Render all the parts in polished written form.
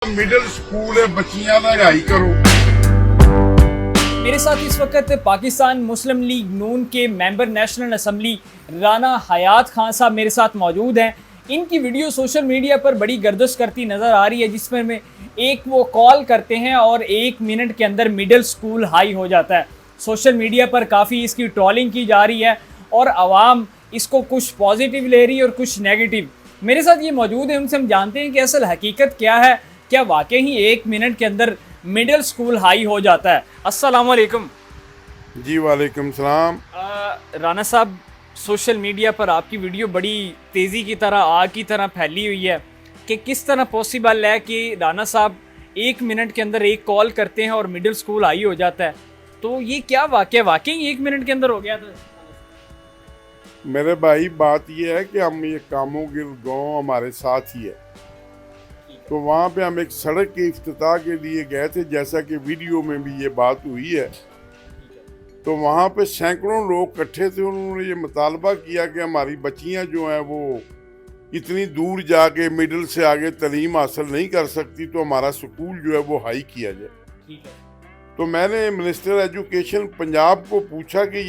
Middle school है बच्चियां दा हाई करो। मेरे साथ इस वक्त पाकिस्तान मुस्लिम लीग नून के मेंबर नेशनल असम्बली राना हयात खान साहब मेरे साथ मौजूद हैं। इनकी वीडियो सोशल मीडिया पर बड़ी गर्दिश करती नज़र आ रही है, जिसमें में एक वो कॉल करते हैं और 1 मिनट के अंदर मिडिल स्कूल हाई हो जाता है। सोशल मीडिया पर काफ़ी इसकी ट्रोलिंग की जा रही है और आवाम इसको कुछ पॉजिटिव ले रही है और कुछ नेगेटिव। मेरे साथ ये मौजूद है, उनसे हम जानते हैं कि असल हकीकत क्या है, क्या वाकई ही 1 मिनट के अंदर मिडिल स्कूल हाई हो जाता है। अस्सलाम वालेकुम। जी वालेकुम सलाम। राना साहब, सोशल मीडिया पर आपकी वीडियो बड़ी तेज़ी की तरह आग की तरह फैली हुई है कि किस तरह पॉसिबल है कि राना साहब 1 मिनट के अंदर एक कॉल करते हैं और मिडिल स्कूल हाई हो जाता है। तो ये क्या वाकई 1 मिनट के अंदर हो गया था? मेरे भाई बात ये है कि हम ये कामों गिल गाँव हमारे साथ ही है, तो वहाँ पे हम एक सड़क के इफ्तिताह के लिए गए थे, जैसा कि वीडियो में भी ये बात हुई है। तो वहाँ पे सैकड़ों लोग इकट्ठे थे। उन्होंने ये मुतालबा किया कि हमारी बच्चियाँ जो हैं वो इतनी दूर जाके मिडिल से आगे तालीम हासिल नहीं कर सकती, तो हमारा स्कूल जो है वो हाई किया जाए। तो मैंने मिनिस्टर एजुकेशन पंजाब को पूछा कि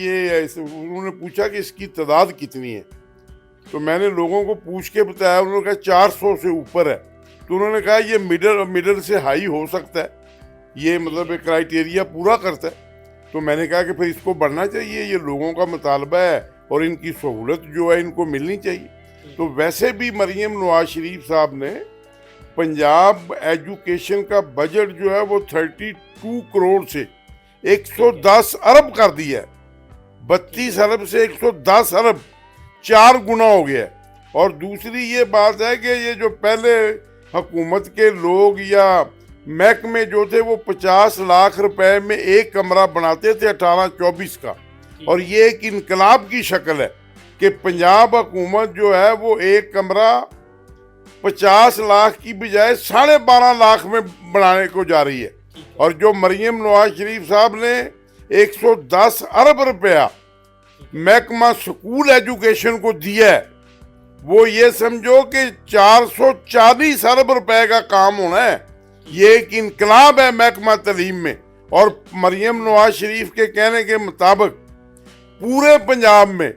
उन्होंने पूछा कि इसकी तादाद कितनी है। तो मैंने लोगों को पूछ के बताया, उन्होंने कहा 400 से ऊपर है। तो उन्होंने कहा ये मिडिल से हाई हो सकता है, ये मतलब एक क्राइटेरिया पूरा करता है। तो मैंने कहा कि फिर इसको बढ़ना चाहिए, ये लोगों का मुतालबा है और इनकी सहूलत जो है इनको मिलनी चाहिए। तो वैसे भी मरियम नवाज शरीफ साहब ने पंजाब एजुकेशन का बजट जो है वो 32 करोड़ से 110 अरब कर दिया है। 32 अरब से 110 अरब 4 गुना हो गया है। और दूसरी ये बात है कि ये जो पहले हुकूमत के लोग या महकमे जो थे वो 50 लाख रुपए में एक कमरा बनाते थे 18-24 का, और ये एक इनकलाब की शक्ल है कि पंजाब हुकूमत जो है वो एक कमरा 50 लाख की बजाय 12.5 लाख में बनाने को जा रही है। और जो मरियम नवाज शरीफ साहब ने 110 अरब रुपया महकमा स्कूल एजुकेशन को दिया है, वो ये समझो कि 440 अरब रुपए का काम होना है। ये एक इनकलाब है महकमा तालीम में। और मरियम नवाज शरीफ के कहने के मुताबिक पूरे पंजाब में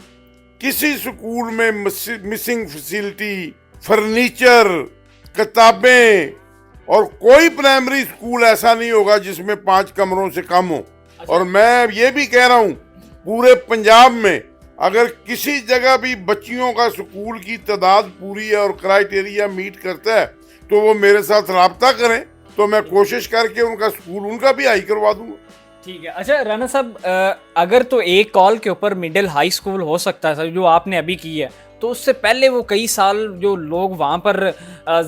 किसी स्कूल में मिसिंग फैसिलिटी, फर्नीचर, किताबें और कोई प्राइमरी स्कूल ऐसा नहीं होगा जिसमें 5 कमरों से कम हो। और मैं ये भी कह रहा हूँ, पूरे पंजाब में अगर किसी जगह भी बच्चियों का स्कूल की तादाद पूरी है और क्राइटेरिया मीट करता है तो वो मेरे साथ राब्ता करें, तो मैं कोशिश करके उनका स्कूल उनका भी हाई करवा दूंगा। ठीक है। अच्छा राना साहब, अगर तो एक कॉल के ऊपर मिडिल हाई स्कूल हो सकता है जो आपने अभी की है, तो उससे पहले वो कई साल जो लोग वहाँ पर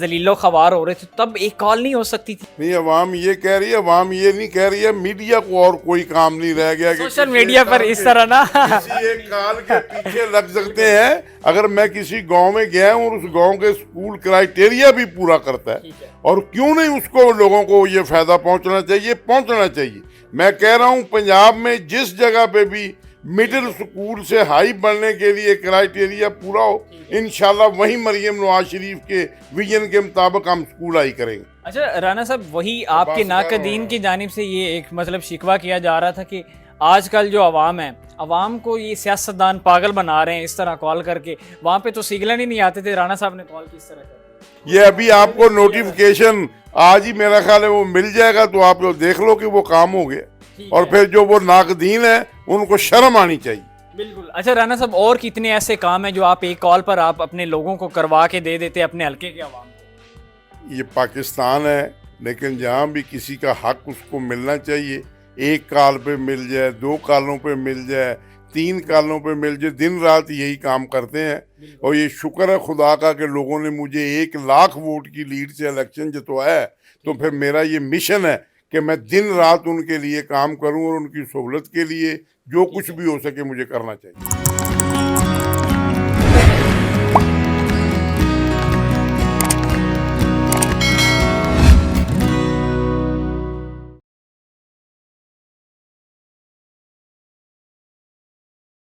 जलीलो खवार हो रहे थे, तब एक कॉल नहीं हो सकती थी? नहीं, अवाम ये कह रही है, अवाम ये नहीं कह रही है, मीडिया को और कोई काम नहीं रह गया कि सोशल मीडिया पर इस तरह ना किसी एक कॉल के पीछे लग सकते हैं। अगर मैं किसी गांव में गया हूँ और उस गांव के स्कूल क्राइटेरिया भी पूरा करता है, और क्यों नहीं उसको लोगों को ये फायदा पहुंचना चाहिए। मैं कह रहा हूँ पंजाब में जिस जगह पे भी मिडिल स्कूल से हाई बनने के लिए क्राइटेरिया पूरा हो, इंशाल्लाह वहीं मरियम नवाज शरीफ के विजन के मुताबिक हम स्कूल हाई करेंगे। अच्छा राना साहब, वही आपके नाकदीन की जानिब से ये एक मतलब शिकवा किया जा रहा था कि आजकल जो अवाम है, अवाम को ये सियासतदान पागल बना रहे हैं इस तरह कॉल करके। वहाँ पे तो सिग्नल ही नहीं आते थे, राना साहब ने कॉल किस तरह कर? ये अभी आपको नोटिफिकेशन आज ही मेरा ख्याल है वो मिल जाएगा, तो आप लोग देख लो कि वो काम हो गया। और फिर जो वो नाकदीन है उनको शर्म आनी चाहिए। बिल्कुल। अच्छा राना साहब, और कितने ऐसे काम हैं जो आप एक कॉल पर आप अपने लोगों को करवा के दे देते अपने हल्के के अवाम को? ये पाकिस्तान है, लेकिन जहाँ भी किसी का हक उसको मिलना चाहिए। एक कॉल पे मिल जाए, 2 कॉलों पे मिल जाए, 3 कॉलों पे मिल जाए, दिन रात यही काम करते हैं। और ये शुक्र है खुदा का कि लोगों ने मुझे 1 लाख वोट की लीड से इलेक्शन जितवाया है। तो फिर मेरा ये मिशन है कि मैं दिन रात उनके लिए काम करूं और उनकी सहूलत के लिए जो कुछ भी हो सके मुझे करना चाहिए।